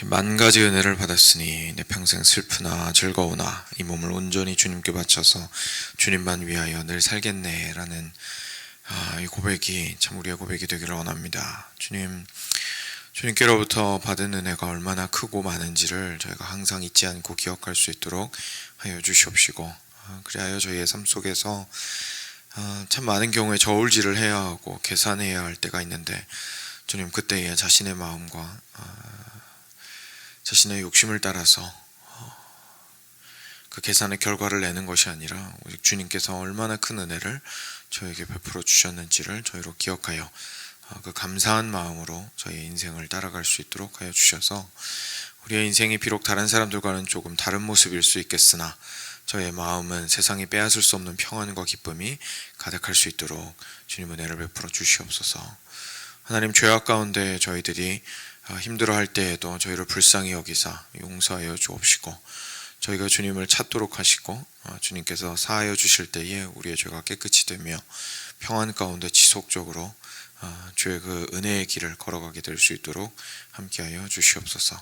만 가지 은혜를 받았으니 내 평생 슬프나 즐거우나 이 몸을 온전히 주님께 바쳐서 주님만 위하여 늘 살겠네 라는 이 고백이 참 우리의 고백이 되기를 원합니다. 주님께로부터 받은 은혜가 얼마나 크고 많은지를 저희가 항상 잊지 않고 기억할 수 있도록 하여 주시옵시고, 그리하여 저희의 삶 속에서 참 많은 경우에 저울질을 해야 하고 계산해야 할 때가 있는데, 주님 그때에 자신의 마음과 자신의 욕심을 따라서 그 계산의 결과를 내는 것이 아니라 오직 주님께서 얼마나 큰 은혜를 저에게 베풀어 주셨는지를 저희로 기억하여 그 감사한 마음으로 저희의 인생을 따라갈 수 있도록 하여 주셔서, 우리의 인생이 비록 다른 사람들과는 조금 다른 모습일 수 있겠으나 저희의 마음은 세상이 빼앗을 수 없는 평안과 기쁨이 가득할 수 있도록 주님 은혜를 베풀어 주시옵소서. 하나님, 죄악 가운데 저희들이 힘들어할 때에도 저희를 불쌍히 여기사 용서하여 주옵시고, 저희가 주님을 찾도록 하시고 주님께서 사하여 주실 때에 우리의 죄가 깨끗이 되며 평안 가운데 지속적으로 주의 그 은혜의 길을 걸어가게 될 수 있도록 함께하여 주시옵소서.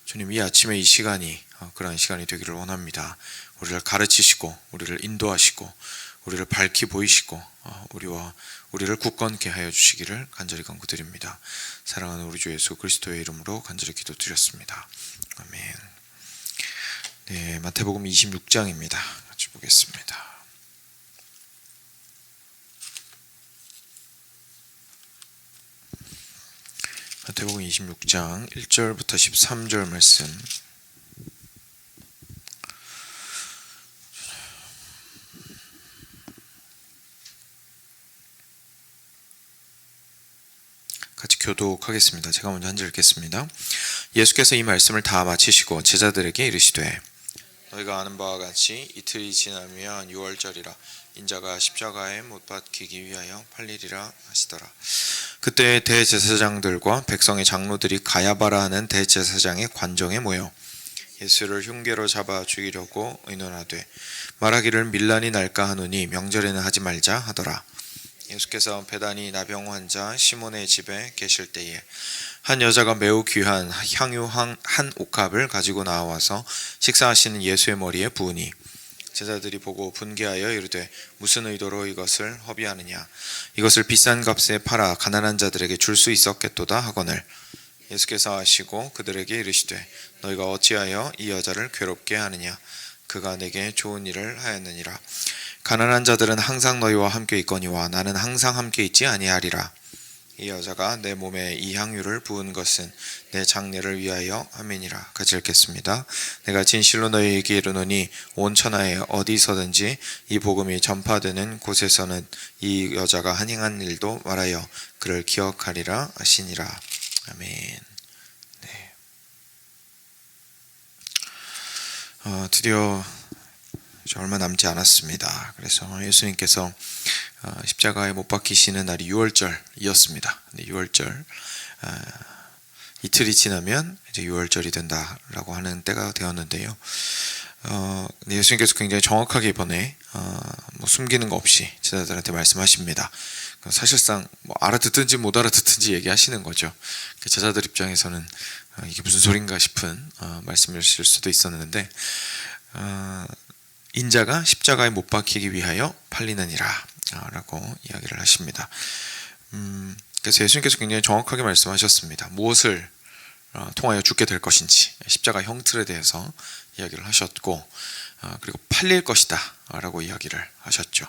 주님, 이 아침에 이 시간이 그러한 시간이 되기를 원합니다. 우리를 가르치시고 우리를 인도하시고 우리를 밝히 보이시고 우리를 굳건케 하여 주시기를 간절히 간구드립니다. 사랑하는 우리 주 예수 그리스도의 이름으로 간절히 기도드렸습니다. 아멘. 네, 마태복음 26장입니다. 같이 보겠습니다. 마태복음 26장 1절부터 13절 말씀. 같이 교독하겠습니다. 제가 먼저 한 절 읽겠습니다. 예수께서 이 말씀을 다 마치시고 제자들에게 이르시되, 너희가 아는 바와 같이 이틀이 지나면 유월절이라 인자가 십자가에 못 박히기 위하여 팔리리라 하시더라. 그때 대제사장들과 백성의 장로들이 가야바라 하는 대제사장의 관정에 모여 예수를 흉계로 잡아 죽이려고 의논하되 말하기를 밀란이 날까 하노니 명절에는 하지 말자 하더라. 예수께서 베다니 나병 환자 시몬의 집에 계실 때에 한 여자가 매우 귀한 향유 한 옥합을 가지고 나와서 식사하시는 예수의 머리에 부으니 제자들이 보고 분개하여 이르되 무슨 의도로 이것을 허비하느냐, 이것을 비싼 값에 팔아 가난한 자들에게 줄 수 있었겠도다 하거늘, 예수께서 하시고 그들에게 이르시되 너희가 어찌하여 이 여자를 괴롭게 하느냐, 그가 내게 좋은 일을 하였느니라. 가난한 자들은 항상 너희와 함께 있거니와 나는 항상 함께 있지 아니하리라. 이 여자가 내 몸에 이 향유를 부은 것은 내 장례를 위하여 함이니라. 같이 읽겠습니다. 내가 진실로 너희에게 이르노니 온 천하에 어디서든지 이 복음이 전파되는 곳에서는 이 여자가 행한 일도 말하여 그를 기억하리라 하시니라. 아멘. 네. 드디어 얼마 남지 않았습니다. 그래서 예수님께서 십자가에 못 박히시는 날이 유월절이었습니다. 6월절 이틀이 지나면 이제 6월절이 된다라고 하는 때가 되었는데요. 예수님께서 굉장히 정확하게 이번에 숨기는 거 없이 제자들한테 말씀하십니다. 사실상 알아듣든지 못 알아듣든지 얘기하시는 거죠. 제자들 입장에서는 이게 무슨 소린가 싶은 말씀이실 수도 있었는데, 인자가 십자가에 못 박히기 위하여 팔리느니라 라고 이야기를 하십니다. 그래서 예수님께서 굉장히 정확하게 말씀하셨습니다. 무엇을 통하여 죽게 될 것인지 십자가 형틀에 대해서 이야기를 하셨고, 그리고 팔릴 것이다 라고 이야기를 하셨죠.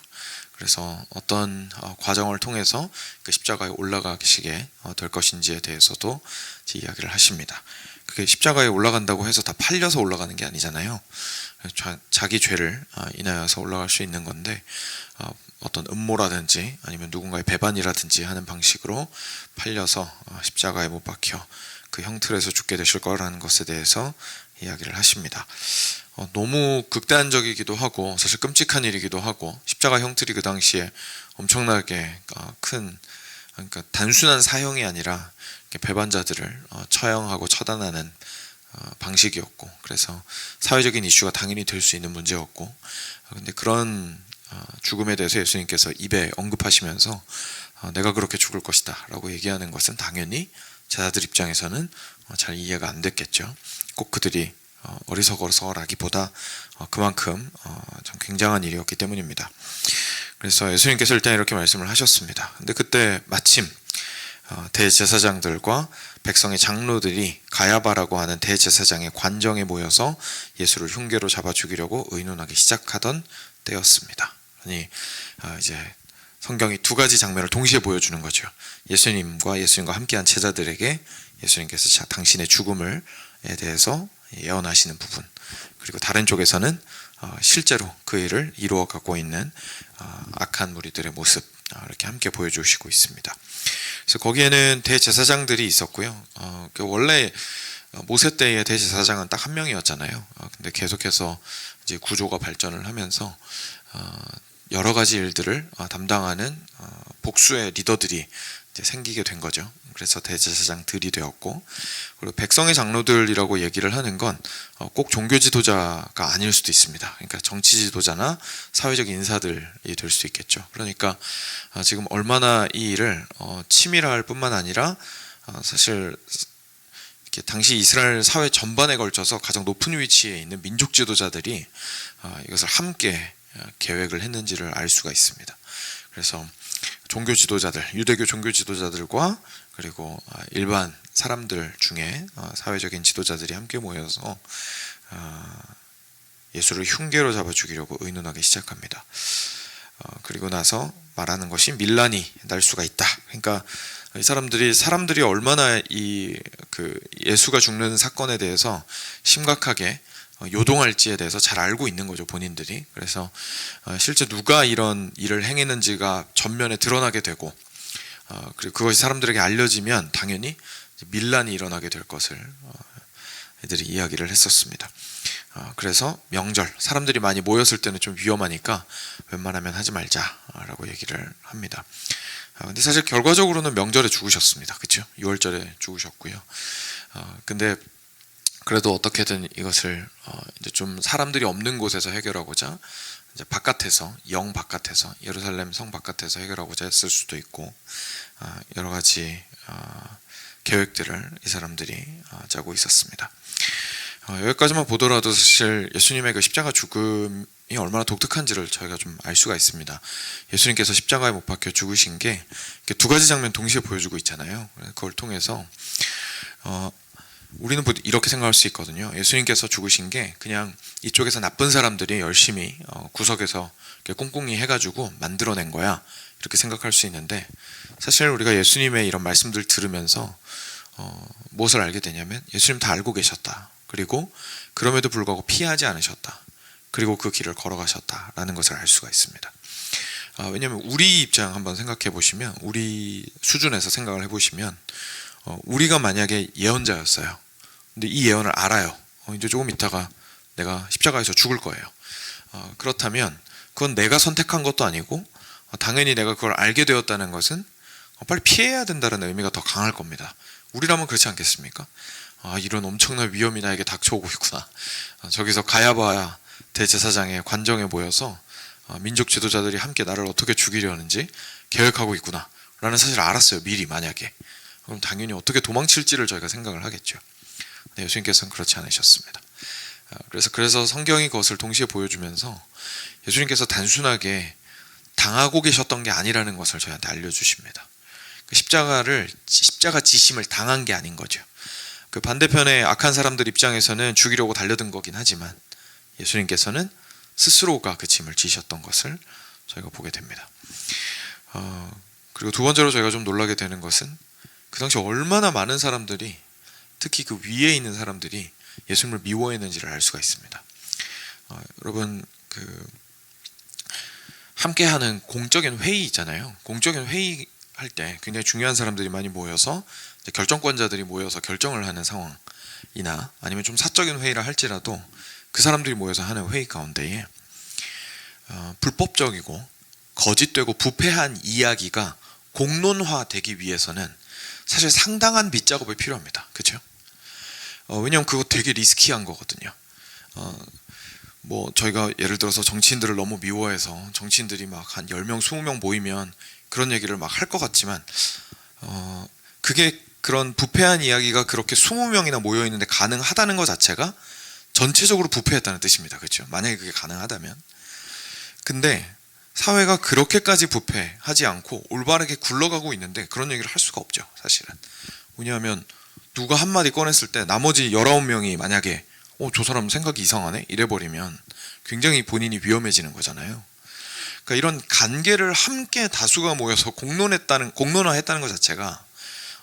그래서 어떤 과정을 통해서 그 십자가에 올라가시게 될 것인지에 대해서도 이야기를 하십니다. 그게 십자가에 올라간다고 해서 다 팔려서 올라가는 게 아니잖아요. 자기 죄를 인하여서 올라갈 수 있는 건데, 어떤 음모라든지 아니면 누군가의 배반이라든지 하는 방식으로 팔려서 십자가에 못 박혀 그 형틀에서 죽게 되실 거라는 것에 대해서 이야기를 하십니다. 너무 극단적이기도 하고 사실 끔찍한 일이기도 하고, 십자가 형틀이 그 당시에 엄청나게 큰, 그러니까 단순한 사형이 아니라 배반자들을 처형하고 처단하는 방식이었고, 그래서 사회적인 이슈가 당연히 될 수 있는 문제였고, 근데 그런 죽음에 대해서 예수님께서 입에 언급하시면서 내가 그렇게 죽을 것이다 라고 얘기하는 것은 당연히 제자들 입장에서는 잘 이해가 안 됐겠죠. 꼭 그들이 어리석어서라기보다 그만큼 참 굉장한 일이었기 때문입니다. 그래서 예수님께서 일단 이렇게 말씀을 하셨습니다. 근데 그때 마침 대제사장들과 백성의 장로들이 가야바라고 하는 대제사장의 관정에 모여서 예수를 흉계로 잡아 죽이려고 의논하기 시작하던 때였습니다. 아니 이제 성경이 두 가지 장면을 동시에 보여주는 거죠. 예수님과 함께한 제자들에게 예수님께서 당신의 죽음에 대해서 예언하시는 부분, 그리고 다른 쪽에서는 실제로 그 일을 이루어가고 있는 악한 무리들의 모습, 이렇게 함께 보여주시고 있습니다. 그래서 거기에는 대제사장들이 있었고요. 원래 모세 때의 대제사장은 딱 한 명이었잖아요. 근데 계속해서 이제 구조가 발전을 하면서 여러 가지 일들을 담당하는 복수의 리더들이 이제 생기게 된 거죠. 그래서 대제사장들이 되었고, 그리고 백성의 장로들이라고 얘기를 하는 건 꼭 종교 지도자가 아닐 수도 있습니다. 그러니까 정치 지도자나 사회적 인사들이 될 수 있겠죠. 그러니까 지금 얼마나 이 일을 치밀할 뿐만 아니라 사실 이렇게 당시 이스라엘 사회 전반에 걸쳐서 가장 높은 위치에 있는 민족 지도자들이 이것을 함께 계획을 했는지를 알 수가 있습니다. 그래서 종교 지도자들, 유대교 종교 지도자들과 그리고 일반 사람들 중에 사회적인 지도자들이 함께 모여서 예수를 흉계로 잡아 죽이려고 의논하기 시작합니다. 그리고 나서 말하는 것이 밀란이 날 수가 있다. 그러니까 이 사람들이 얼마나 예수가 죽는 사건에 대해서 심각하게 요동할지에 대해서 잘 알고 있는 거죠, 본인들이. 그래서 실제 누가 이런 일을 행했는지가 전면에 드러나게 되고, 그리고 그것이 사람들에게 알려지면 당연히 밀란이 일어나게 될 것을 애들이 이야기를 했었습니다. 그래서 명절, 사람들이 많이 모였을 때는 좀 위험하니까 웬만하면 하지 말자라고 얘기를 합니다. 근데 사실 결과적으로는 명절에 죽으셨습니다. 그렇죠? 6월절에 죽으셨고요. 근데 그래도 어떻게든 이것을 이제 좀 사람들이 없는 곳에서 해결하고자 이제 바깥에서, 영 바깥에서, 예루살렘 성 바깥에서 해결하고자 했을 수도 있고, 여러 가지 계획들을 이 사람들이 짜고 있었습니다. 여기까지만 보더라도 사실 예수님의 그 십자가 죽음이 얼마나 독특한지를 저희가 좀 알 수가 있습니다. 예수님께서 십자가에 못 박혀 죽으신 게 두 가지 장면 동시에 보여주고 있잖아요. 그걸 통해서 우리는 이렇게 생각할 수 있거든요. 예수님께서 죽으신 게 그냥 이쪽에서 나쁜 사람들이 열심히 구석에서 꽁꽁이 해가지고 만들어낸 거야, 이렇게 생각할 수 있는데, 사실 우리가 예수님의 이런 말씀들 들으면서 무엇을 알게 되냐면 예수님 다 알고 계셨다. 그리고 그럼에도 불구하고 피하지 않으셨다. 그리고 그 길을 걸어가셨다라는 것을 알 수가 있습니다. 왜냐하면 우리 입장 한번 생각해 보시면, 우리 수준에서 생각을 해보시면, 우리가 만약에 예언자였어요. 근데 이 예언을 알아요. 이제 조금 있다가 내가 십자가에서 죽을 거예요. 그렇다면 그건 내가 선택한 것도 아니고, 당연히 내가 그걸 알게 되었다는 것은 빨리 피해야 된다는 의미가 더 강할 겁니다. 우리라면 그렇지 않겠습니까? 이런 엄청난 위험이 나에게 닥쳐오고 있구나. 저기서 가야바 대제사장의 관정에 모여서 민족 지도자들이 함께 나를 어떻게 죽이려는지 계획하고 있구나 라는 사실을 알았어요, 미리. 만약에 그럼 당연히 어떻게 도망칠지를 저희가 생각을 하겠죠. 네, 예수님께서는 그렇지 않으셨습니다. 그래서 성경이 그것을 동시에 보여주면서 예수님께서 단순하게 당하고 계셨던 게 아니라는 것을 저희한테 알려주십니다. 그 십자가 지심을 당한 게 아닌 거죠. 그 반대편의 악한 사람들 입장에서는 죽이려고 달려든 거긴 하지만, 예수님께서는 스스로가 그 짐을 지셨던 것을 저희가 보게 됩니다. 그리고 두 번째로 저희가 좀 놀라게 되는 것은, 그 당시 얼마나 많은 사람들이, 특히 그 위에 있는 사람들이 예수님을 미워했는지를 알 수가 있습니다. 여러분, 함께하는 공적인 회의 있잖아요. 공적인 회의 할 때 굉장히 중요한 사람들이 많이 모여서, 결정권자들이 모여서 결정을 하는 상황이나 아니면 좀 사적인 회의를 할지라도 그 사람들이 모여서 하는 회의 가운데에 불법적이고 거짓되고 부패한 이야기가 공론화되기 위해서는 사실 상당한 밑작업이 필요합니다. 그렇죠? 왜냐하면 그거 되게 리스키한 거거든요. 저희가 예를 들어서 정치인들을 너무 미워해서 정치인들이 막 한 10명, 20명 모이면 그런 얘기를 막 할 것 같지만, 그게 그런 부패한 이야기가 그렇게 20명이나 모여 있는데 가능하다는 것 자체가 전체적으로 부패했다는 뜻입니다. 그렇죠? 만약에 그게 가능하다면. 근데 사회가 그렇게까지 부패하지 않고 올바르게 굴러가고 있는데 그런 얘기를 할 수가 없죠, 사실은. 왜냐하면 누가 한마디 꺼냈을 때 나머지 19명이 만약에 저 사람 생각이 이상하네? 이래버리면 굉장히 본인이 위험해지는 거잖아요. 그러니까 이런 간계를 함께 다수가 모여서 공론화했다는 것 자체가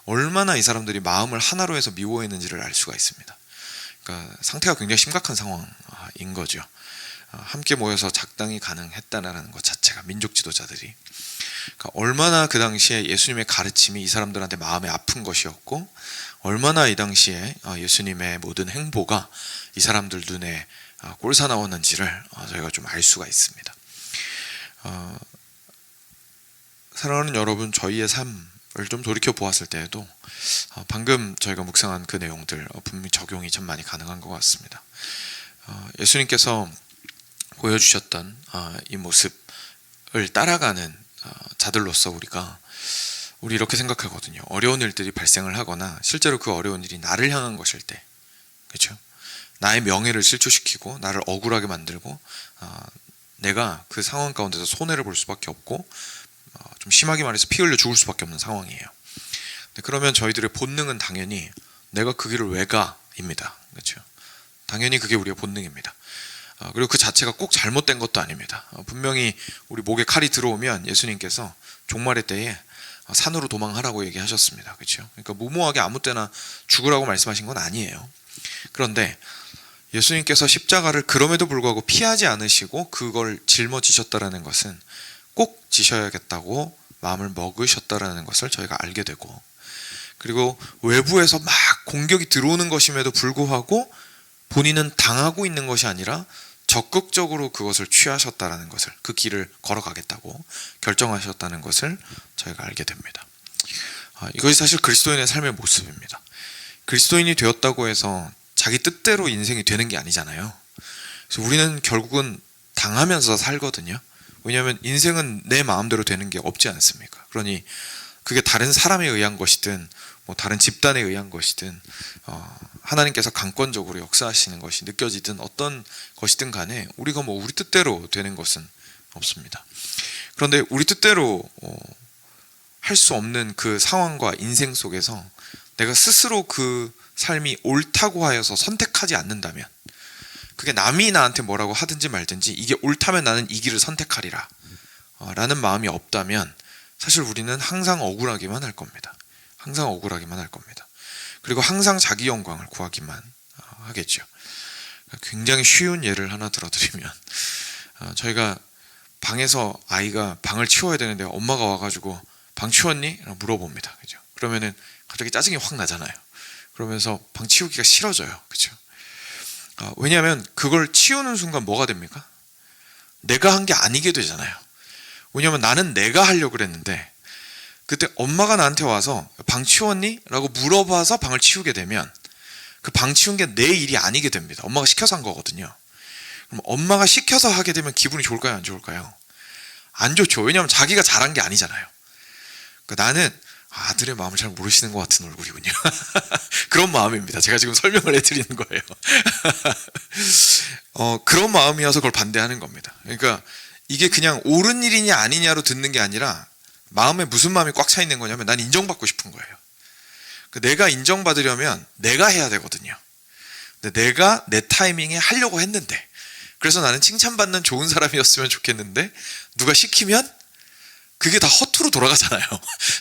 얼마나 이 사람들이 마음을 하나로 해서 미워했는지를 알 수가 있습니다. 그러니까 상태가 굉장히 심각한 상황인 거죠. 함께 모여서 작당이 가능했다는 것 자체가, 민족 지도자들이. 그러니까 얼마나 그 당시에 예수님의 가르침이 이 사람들한테 마음에 아픈 것이었고, 얼마나 이 당시에 예수님의 모든 행보가 이 사람들 눈에 꼴사나웠는지를 저희가 좀 알 수가 있습니다. 사랑하는 여러분, 저희의 삶을 좀 돌이켜 보았을 때에도 방금 저희가 묵상한 그 내용들 분명히 적용이 참 많이 가능한 것 같습니다. 예수님께서 보여주셨던 이 모습을 따라가는 자들로서 우리 이렇게 생각하거든요. 어려운 일들이 발생을 하거나 실제로 그 어려운 일이 나를 향한 것일 때, 그렇죠? 나의 명예를 실추시키고 나를 억울하게 만들고 내가 그 상황 가운데서 손해를 볼 수밖에 없고 좀 심하게 말해서 피 흘려 죽을 수밖에 없는 상황이에요. 그러면 저희들의 본능은 당연히 내가 그 길을 왜 가입니다. 그렇죠? 당연히 그게 우리의 본능입니다. 그리고 그 자체가 꼭 잘못된 것도 아닙니다. 분명히 우리 목에 칼이 들어오면 예수님께서 종말의 때에 산으로 도망하라고 얘기하셨습니다. 그렇죠? 그러니까 무모하게 아무 때나 죽으라고 말씀하신 건 아니에요. 그런데 예수님께서 십자가를 그럼에도 불구하고 피하지 않으시고 그걸 짊어지셨다라는 것은 꼭 지셔야겠다고 마음을 먹으셨다라는 것을 저희가 알게 되고, 그리고 외부에서 막 공격이 들어오는 것임에도 불구하고 본인은 당하고 있는 것이 아니라 적극적으로 그것을 취하셨다라는 것을, 그 길을 걸어가겠다고 결정하셨다는 것을 저희가 알게 됩니다. 이것이 사실 그리스도인의 삶의 모습입니다. 그리스도인이 되었다고 해서 자기 뜻대로 인생이 되는 게 아니잖아요. 그래서 우리는 결국은 당하면서 살거든요. 왜냐하면 인생은 내 마음대로 되는 게 없지 않습니까? 그러니 그게 다른 사람에 의한 것이든 다른 집단에 의한 것이든 하나님께서 강권적으로 역사하시는 것이 느껴지든 어떤 것이든 간에 우리가 우리 뜻대로 되는 것은 없습니다. 그런데 우리 뜻대로 할 수 없는 그 상황과 인생 속에서 내가 스스로 그 삶이 옳다고 하여서 선택하지 않는다면, 그게 남이 나한테 뭐라고 하든지 말든지 이게 옳다면 나는 이 길을 선택하리라 라는 마음이 없다면 사실 우리는 항상 억울하기만 할 겁니다. 항상 억울하기만 할 겁니다. 그리고 항상 자기 영광을 구하기만 하겠죠. 굉장히 쉬운 예를 하나 들어드리면, 저희가 방에서 아이가 방을 치워야 되는데 엄마가 와가지고 방 치웠니? 라고 물어봅니다. 그죠? 그러면은 갑자기 짜증이 확 나잖아요. 그러면서 방 치우기가 싫어져요. 그죠? 왜냐하면 그걸 치우는 순간 뭐가 됩니까? 내가 한 게 아니게 되잖아요. 왜냐하면 나는 내가 하려고 그랬는데, 그때 엄마가 나한테 와서 방 치웠니? 라고 물어봐서 방을 치우게 되면 그 방 치운 게 내 일이 아니게 됩니다. 엄마가 시켜서 한 거거든요. 그럼 엄마가 시켜서 하게 되면 기분이 좋을까요? 안 좋을까요? 안 좋죠. 왜냐하면 자기가 잘한 게 아니잖아요. 그러니까 나는 아들의 마음을 잘 모르시는 것 같은 얼굴이군요. 그런 마음입니다. 제가 지금 설명을 해드리는 거예요. 그런 마음이어서 그걸 반대하는 겁니다. 그러니까 이게 그냥 옳은 일이냐 아니냐로 듣는 게 아니라 마음에 무슨 마음이 꽉 차 있는 거냐면 난 인정받고 싶은 거예요. 내가 인정받으려면 내가 해야 되거든요. 근데 내가 내 타이밍에 하려고 했는데, 그래서 나는 칭찬받는 좋은 사람이었으면 좋겠는데 누가 시키면 그게 다 허투루 돌아가잖아요.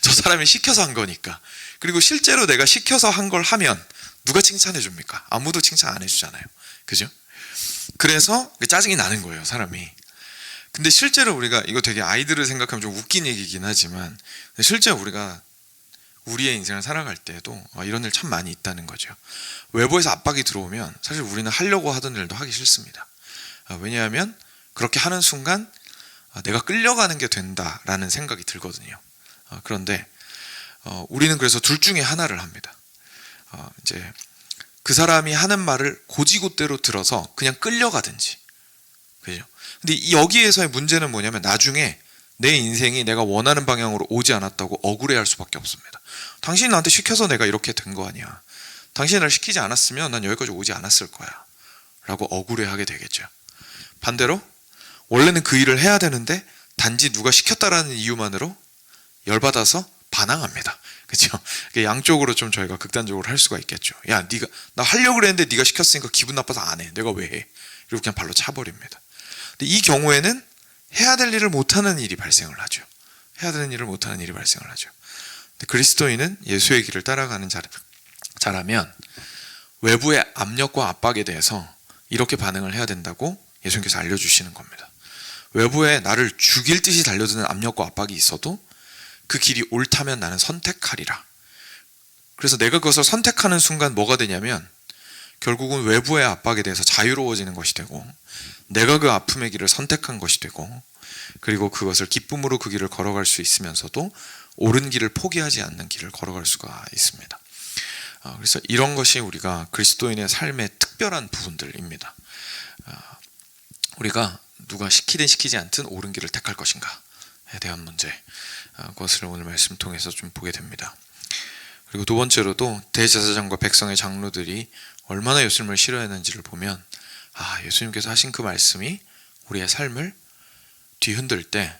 저 사람이 시켜서 한 거니까. 그리고 실제로 내가 시켜서 한 걸 하면 누가 칭찬해 줍니까? 아무도 칭찬 안 해주잖아요. 그죠? 그래서 짜증이 나는 거예요, 사람이. 근데 실제로 우리가, 이거 되게 아이들을 생각하면 좀 웃긴 얘기긴 하지만 실제 우리가 우리의 인생을 살아갈 때에도 이런 일 참 많이 있다는 거죠. 외부에서 압박이 들어오면 사실 우리는 하려고 하던 일도 하기 싫습니다. 왜냐하면 그렇게 하는 순간 내가 끌려가는 게 된다라는 생각이 들거든요. 그런데 우리는 그래서 둘 중에 하나를 합니다. 이제 그 사람이 하는 말을 고지고대로 들어서 그냥 끌려가든지, 그죠? 근데 여기에서의 문제는 뭐냐면 나중에 내 인생이 내가 원하는 방향으로 오지 않았다고 억울해할 수밖에 없습니다. 당신이 나한테 시켜서 내가 이렇게 된 거 아니야. 당신이 나를 시키지 않았으면 난 여기까지 오지 않았을 거야 라고 억울해하게 되겠죠. 반대로 원래는 그 일을 해야 되는데 단지 누가 시켰다라는 이유만으로 열받아서 반항합니다. 그렇죠? 양쪽으로 좀 저희가 극단적으로 할 수가 있겠죠. 야, 네가 나 하려고 그랬는데 네가 시켰으니까 기분 나빠서 안 해. 내가 왜 해? 이렇게 그냥 발로 차버립니다. 근데 이 경우에는 해야 될 일을 못하는 일이 발생을 하죠. 해야 되는 일을 못하는 일이 발생을 하죠. 근데 그리스도인은 예수의 길을 따라가는 자라면 외부의 압력과 압박에 대해서 이렇게 반응을 해야 된다고 예수님께서 알려주시는 겁니다. 외부에 나를 죽일 듯이 달려드는 압력과 압박이 있어도 그 길이 옳다면 나는 선택하리라. 그래서 내가 그것을 선택하는 순간 뭐가 되냐면 결국은 외부의 압박에 대해서 자유로워지는 것이 되고 내가 그 아픔의 길을 선택한 것이 되고 그리고 그것을 기쁨으로 그 길을 걸어갈 수 있으면서도 옳은 길을 포기하지 않는 길을 걸어갈 수가 있습니다. 그래서 이런 것이 우리가 그리스도인의 삶의 특별한 부분들입니다. 우리가 누가 시키든 시키지 않든 옳은 길을 택할 것인가에 대한 문제, 그것을 오늘 말씀 통해서 좀 보게 됩니다. 그리고 두 번째로도 대제사장과 백성의 장로들이 얼마나 예수님을 싫어했는지를 보면 예수님께서 하신 그 말씀이 우리의 삶을 뒤흔들 때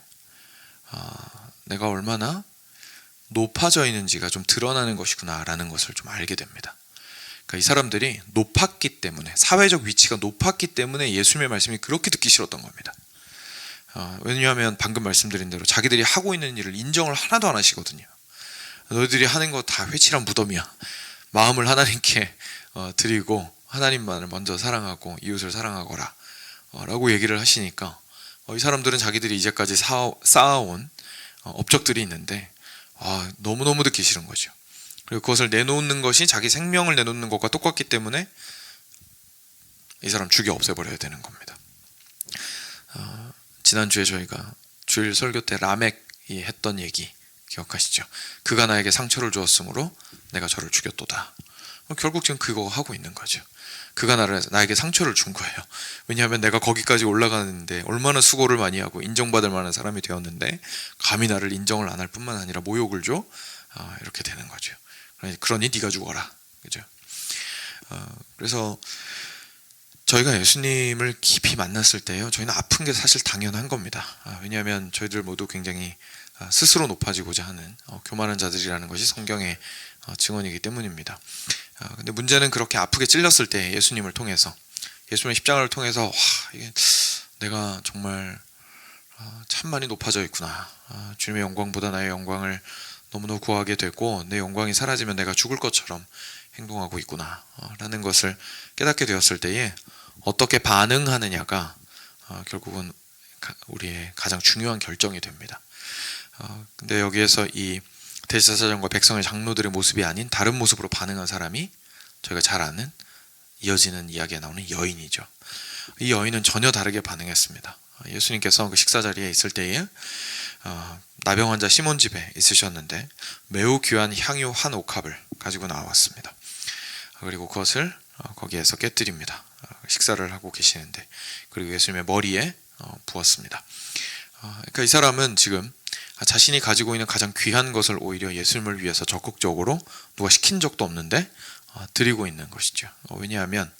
내가 얼마나 높아져 있는지가 좀 드러나는 것이구나 라는 것을 좀 알게 됩니다. 그러니까 이 사람들이 높았기 때문에, 사회적 위치가 높았기 때문에 예수님의 말씀이 그렇게 듣기 싫었던 겁니다. 왜냐하면 방금 말씀드린 대로 자기들이 하고 있는 일을 인정을 하나도 안 하시거든요. 너희들이 하는 거 다 회칠한 무덤이야. 마음을 하나님께 드리고 하나님만을 먼저 사랑하고 이웃을 사랑하거라 라고 얘기를 하시니까 이 사람들은 자기들이 이제까지 쌓아온 업적들이 있는데 너무너무 듣기 싫은 거죠. 그리고 그것을 내놓는 것이 자기 생명을 내놓는 것과 똑같기 때문에 이 사람 죽여 없애버려야 되는 겁니다. 지난주에 저희가 주일 설교 때 라멕이 했던 얘기 기억하시죠? 그가 나에게 상처를 주었으므로 내가 저를 죽였도다. 결국 지금 그거 하고 있는 거죠. 그가 나에게 상처를 준 거예요. 왜냐하면 내가 거기까지 올라가는데 얼마나 수고를 많이 하고 인정받을 만한 사람이 되었는데 감히 나를 인정을 안 할 뿐만 아니라 모욕을 줘? 이렇게 되는 거죠. 그러니 네가 죽어라. 그죠? 그래서 저희가 예수님을 깊이 만났을 때요, 저희는 아픈 게 사실 당연한 겁니다. 왜냐하면 저희들 모두 굉장히 스스로 높아지고자 하는 교만한 자들이라는 것이 성경의 증언이기 때문입니다. 근데 문제는 그렇게 아프게 찔렸을 때 예수님을 통해서, 예수님의 십자가를 통해서 이게 내가 정말 참 많이 높아져 있구나. 주님의 영광보다 나의 영광을 너무나 구하게 되고 내 영광이 사라지면 내가 죽을 것처럼 행동하고 있구나 라는 것을 깨닫게 되었을 때에 어떻게 반응하느냐가 결국은 우리의 가장 중요한 결정이 됩니다. 근데 여기에서 이 대제사장과 백성의 장로들의 모습이 아닌 다른 모습으로 반응한 사람이 저희가 잘 아는 이어지는 이야기에 나오는 여인이죠. 이 여인은 전혀 다르게 반응했습니다. 예수님께서 그 식사 자리에 있을 때에 나병 환자 시몬 집에 있으셨는데 매우 귀한 향유 한 옥합을 가지고 나왔습니다. 그리고 그것을 거기에서 깨뜨립니다. 식사를 하고 계시는데, 그리고 예수님의 머리에 부었습니다. 그러니까 이 사람은 지금 자신이 가지고 있는 가장 귀한 것을 오히려 예수님을 위해서 적극적으로 누가 시킨 적도 없는데 드리고 있는 것이죠. 왜냐하면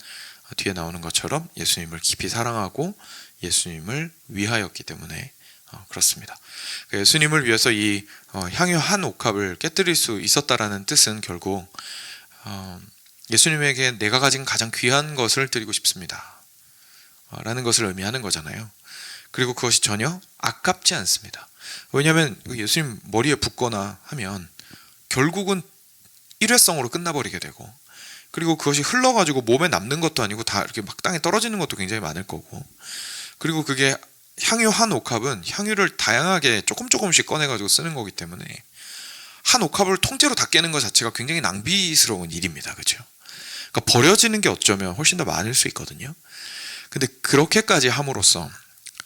뒤에 나오는 것처럼 예수님을 깊이 사랑하고 예수님을 위하였기 때문에 그렇습니다. 예수님을 위해서 이 향유 한 옥합을 깨뜨릴 수 있었다라는 뜻은 결국 예수님에게 내가 가진 가장 귀한 것을 드리고 싶습니다 라는 것을 의미하는 거잖아요. 그리고 그것이 전혀 아깝지 않습니다. 왜냐하면 예수님 머리에 붓거나 하면 결국은 일회성으로 끝나버리게 되고, 그리고 그것이 흘러가지고 몸에 남는 것도 아니고 다 이렇게 막 땅에 떨어지는 것도 굉장히 많을 거고, 그리고 그게 향유 한 옥합은 향유를 다양하게 조금씩 꺼내가지고 쓰는 거기 때문에 한 옥합을 통째로 다 깨는 것 자체가 굉장히 낭비스러운 일입니다. 그렇죠? 그러니까 버려지는 게 어쩌면 훨씬 더 많을 수 있거든요. 근데 그렇게까지 함으로써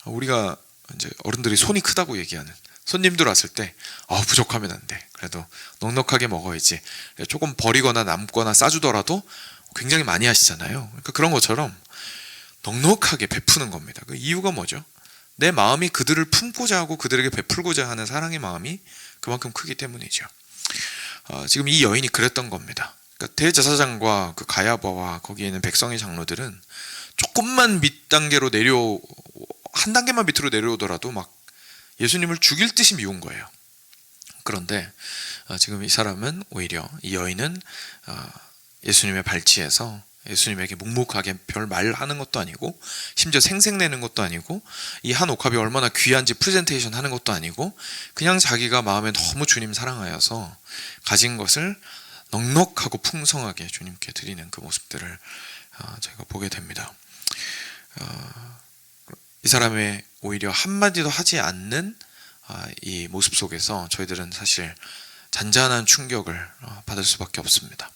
우리가 이제 어른들이 손이 크다고 얘기하는, 손님들 왔을 때 부족하면 안 돼, 그래도 넉넉하게 먹어야지, 조금 버리거나 남거나 싸주더라도 굉장히 많이 하시잖아요. 그러니까 그런 것처럼 넉넉하게 베푸는 겁니다. 그 이유가 뭐죠? 내 마음이 그들을 품고자 하고 그들에게 베풀고자 하는 사랑의 마음이 그만큼 크기 때문이죠. 지금 이 여인이 그랬던 겁니다. 그러니까 대제사장과 그 가야바와 거기에 있는 백성의 장로들은 조금만 밑단계로 한 단계만 밑으로 내려오더라도 막 예수님을 죽일 듯이 미운 거예요. 그런데 지금 이 사람은 오히려, 이 여인은 예수님의 발치에서 예수님에게 묵묵하게 별 말하는 것도 아니고, 심지어 생색내는 것도 아니고, 이 한 옥합이 얼마나 귀한지 프레젠테이션 하는 것도 아니고, 그냥 자기가 마음에 너무 주님 사랑하여서 가진 것을 넉넉하고 풍성하게 주님께 드리는 그 모습들을 저희가 보게 됩니다. 이 사람의 오히려 한마디도 하지 않는 이 모습 속에서 저희들은 사실 잔잔한 충격을 받을 수밖에 없습니다.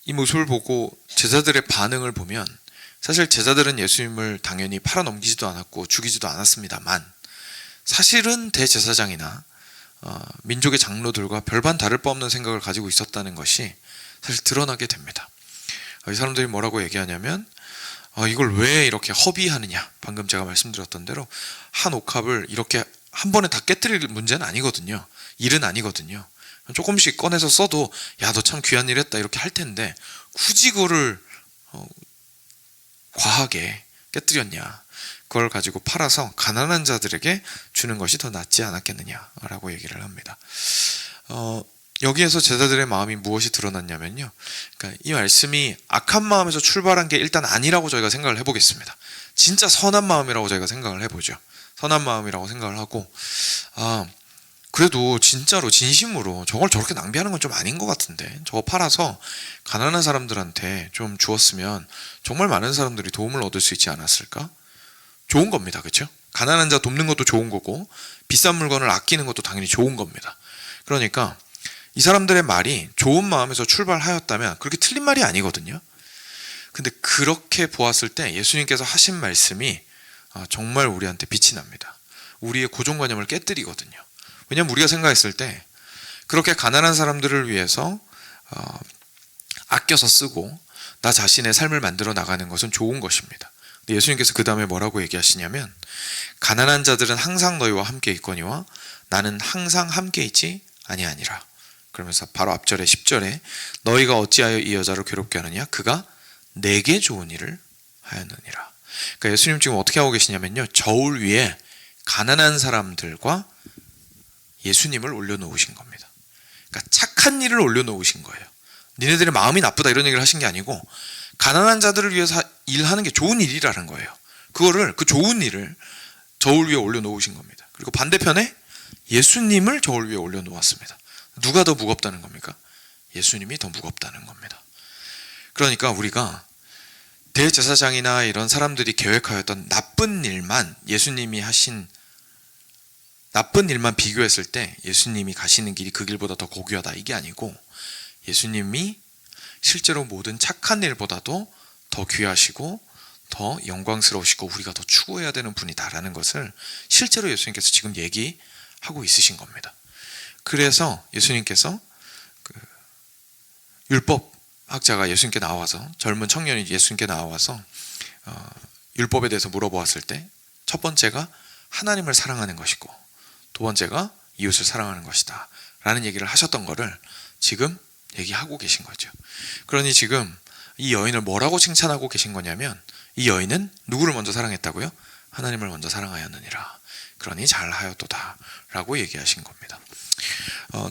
이 모습을 보고 제자들의 반응을 보면, 사실 제자들은 예수님을 당연히 팔아넘기지도 않았고 죽이지도 않았습니다만, 사실은 대제사장이나 민족의 장로들과 별반 다를 바 없는 생각을 가지고 있었다는 것이 사실 드러나게 됩니다. 이 사람들이 뭐라고 얘기하냐면, 이걸 왜 이렇게 허비하느냐, 방금 제가 말씀드렸던 대로 한 옥합을 이렇게 한 번에 다 깨뜨릴 문제는 아니거든요. 일은 아니거든요. 조금씩 꺼내서 써도 야, 너 참 귀한 일 했다 이렇게 할 텐데, 굳이 그거를 과하게 깨뜨렸냐, 그걸 가지고 팔아서 가난한 자들에게 주는 것이 더 낫지 않았겠느냐라고 얘기를 합니다. 여기에서 제자들의 마음이 무엇이 드러났냐면요, 그러니까 이 말씀이 악한 마음에서 출발한 게 일단 아니라고 저희가 생각을 해보겠습니다. 진짜 선한 마음이라고 저희가 생각을 해보죠. 선한 마음이라고 생각을 하고, 그래도 진짜로 진심으로 저걸 저렇게 낭비하는 건 좀 아닌 것 같은데, 저거 팔아서 가난한 사람들한테 좀 주었으면 정말 많은 사람들이 도움을 얻을 수 있지 않았을까? 좋은 겁니다. 그렇죠? 가난한 자 돕는 것도 좋은 거고, 비싼 물건을 아끼는 것도 당연히 좋은 겁니다. 그러니까 이 사람들의 말이 좋은 마음에서 출발하였다면 그렇게 틀린 말이 아니거든요. 근데 그렇게 보았을 때 예수님께서 하신 말씀이 정말 우리한테 빛이 납니다. 우리의 고정관념을 깨뜨리거든요. 왜냐하면 우리가 생각했을 때 그렇게 가난한 사람들을 위해서 아껴서 쓰고 나 자신의 삶을 만들어 나가는 것은 좋은 것입니다. 근데 예수님께서 그 다음에 뭐라고 얘기하시냐면, 가난한 자들은 항상 너희와 함께 있거니와 나는 항상 함께 있지 아니하니라. 그러면서 바로 앞절에 10절에 너희가 어찌하여 이 여자를 괴롭게 하느냐, 그가 내게 좋은 일을 하였느니라. 그러니까 예수님 지금 어떻게 하고 계시냐면요, 저울 위에 가난한 사람들과 예수님을 올려놓으신 겁니다. 그러니까 착한 일을 올려놓으신 거예요. 니네들의 마음이 나쁘다 이런 얘기를 하신 게 아니고, 가난한 자들을 위해서 일하는 게 좋은 일이라는 거예요. 그 좋은 일을 저울 위에 올려놓으신 겁니다. 그리고 반대편에 예수님을 저울 위에 올려놓았습니다. 누가 더 무겁다는 겁니까? 예수님이 더 무겁다는 겁니다. 그러니까 우리가 대제사장이나 이런 사람들이 계획하였던 나쁜 일만, 예수님이 하신 나쁜 일만 비교했을 때 예수님이 가시는 길이 그 길보다 더 고귀하다, 이게 아니고, 예수님이 실제로 모든 착한 일보다도 더 귀하시고 더 영광스러우시고 우리가 더 추구해야 되는 분이다라는 것을 실제로 예수님께서 지금 얘기하고 있으신 겁니다. 그래서 예수님께서 율법학자가 예수님께 나와서, 젊은 청년이 예수님께 나와서 율법에 대해서 물어보았을 때, 첫 번째가 하나님을 사랑하는 것이고 두 번째가 이웃을 사랑하는 것이다 라는 얘기를 하셨던 거를 지금 얘기하고 계신 거죠. 그러니 지금 이 여인을 뭐라고 칭찬하고 계신 거냐면, 이 여인은 누구를 먼저 사랑했다고요? 하나님을 먼저 사랑하였느니라. 그러니 잘하였도다 라고 얘기하신 겁니다.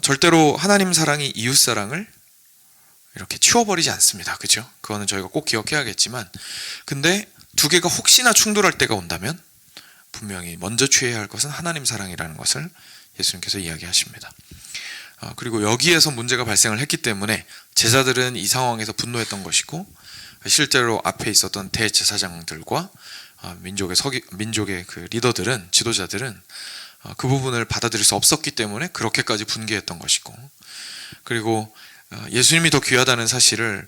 절대로 하나님 사랑이 이웃 사랑을 이렇게 치워버리지 않습니다. 그죠? 그거는 저희가 꼭 기억해야겠지만, 근데 두 개가 혹시나 충돌할 때가 온다면 분명히 먼저 취해야 할 것은 하나님 사랑이라는 것을 예수님께서 이야기하십니다. 그리고 여기에서 문제가 발생을 했기 때문에 제자들은 이 상황에서 분노했던 것이고, 실제로 앞에 있었던 대제사장들과 민족의 그 리더들은, 지도자들은 그 부분을 받아들일 수 없었기 때문에 그렇게까지 분개했던 것이고, 그리고 예수님이 더 귀하다는 사실을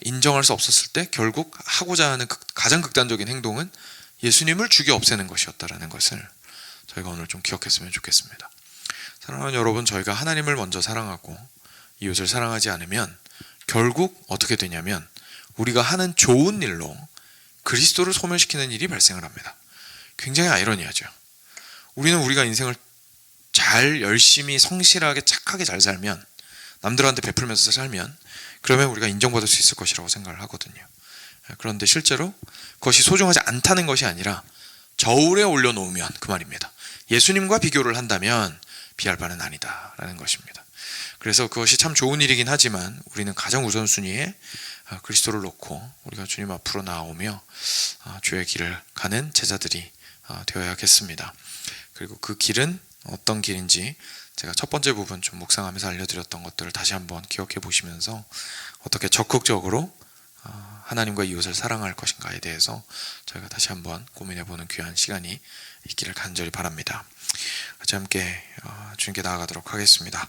인정할 수 없었을 때 결국 하고자 하는 가장 극단적인 행동은 예수님을 죽여 없애는 것이었다라는 것을 저희가 오늘 좀 기억했으면 좋겠습니다. 사랑하는 여러분, 저희가 하나님을 먼저 사랑하고 이웃을 사랑하지 않으면 결국 어떻게 되냐면, 우리가 하는 좋은 일로 그리스도를 소멸시키는 일이 발생을 합니다. 굉장히 아이러니하죠. 우리는 우리가 인생을 잘 열심히 성실하게 착하게 잘 살면, 남들한테 베풀면서 살면, 그러면 우리가 인정받을 수 있을 것이라고 생각을 하거든요. 그런데 실제로 그것이 소중하지 않다는 것이 아니라 저울에 올려놓으면 그 말입니다. 예수님과 비교를 한다면 비할 바는 아니다라는 것입니다. 그래서 그것이 참 좋은 일이긴 하지만 우리는 가장 우선순위에 그리스도를 놓고 우리가 주님 앞으로 나오며 주의 길을 가는 제자들이 되어야겠습니다. 그리고 그 길은 어떤 길인지 제가 첫 번째 부분 좀 묵상하면서 알려드렸던 것들을 다시 한번 기억해 보시면서 어떻게 적극적으로 하나님과 이웃을 사랑할 것인가에 대해서 저희가 다시 한번 고민해보는 귀한 시간이 있기를 간절히 바랍니다. 같이 함께 주님께 나아가도록 하겠습니다.